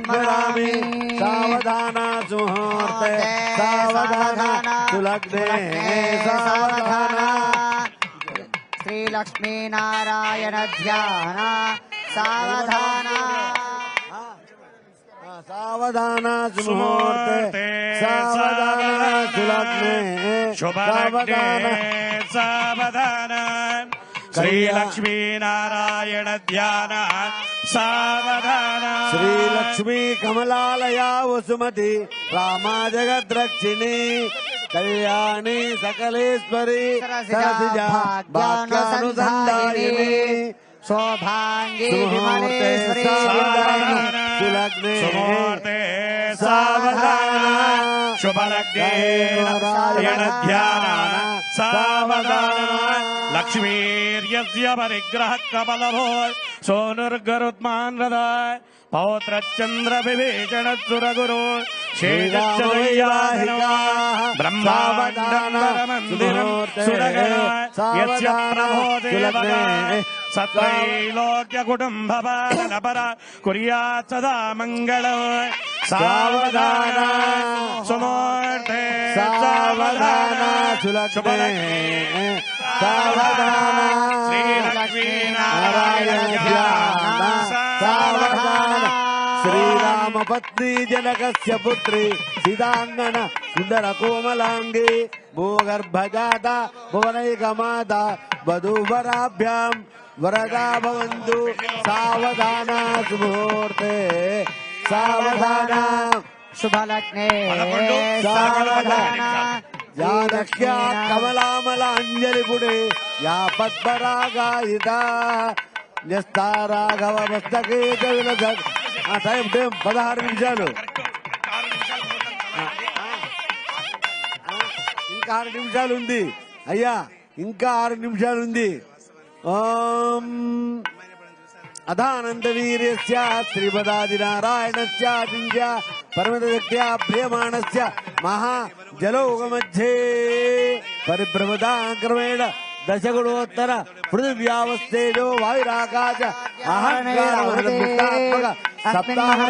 स्मरामि सावधान सुमुहूर्ते सावधान सुलग्ने सावधान श्री लक्ष्मी नारायण ध्यान सावधान सावधान सुमुहूर्ते सावधान सुलग्ने शुभलग्ने सावधान श्री लक्ष्मी नारायण ध्यान सावधान श्री लक्ष्मी कमलालया वसुमती रामा जगद्रक्षिणी कल्याणी सकलेश्वरी सरसिजा भाग्यानुसंधायिनी सौभाग्ये सुमुहूर्ते सुलग्ने सुमुहूर्ते सावधान शुभलग्ने नारायण ध्यान सावधान लक्ष्मीर्यस्य परिग्रह कमलभो सोनुर्गरुत्मान् हृदय पौत्रचंद्र विभीषण सुरगुरु ब्रह्मांडमंदिरम सुरगण यस्य प्रभो देवता सत्रैलोक्य कुटुंबपालनपर कुर्यात् सदा मंगलम् सावधान सुमुहूर्ते सावधान सुलग्ने सावधान श्री लक्ष्मी नारायण ध्यान सावधान श्रीराम पत्नी जनकस्य पुत्री सीतांगन सुंदर कोमलांगी भूगर्भजाता भुवनैकमाता वधूवराभ्यां वरदा भवन्तु सावधान सुमुहूर्ते सावधान शुभलग्ने सावधान या लक्ष्या कमलामलांजलिपुणे या पद्मरागायिता न्यस्ता राघव मस्तके च विलसत् టైం 16 నిమిషాలు ఇంకా 6 నిమిషాలు ఉంది అయ్యా ఇంకా 6 నిమిషాలు ఉంది ఓం అధానంద వీర్యస్య శ్రీపదాది నారాయణస్య దింజ పరమదక్త్యా ప్రియమాణస్య మహా జలోగమధ్యే పరిభ్రమదాక్రమేణ दशगुणोत्तर पृथिव्यावस्थेजो वायुराकाश अहंकार सप्ताह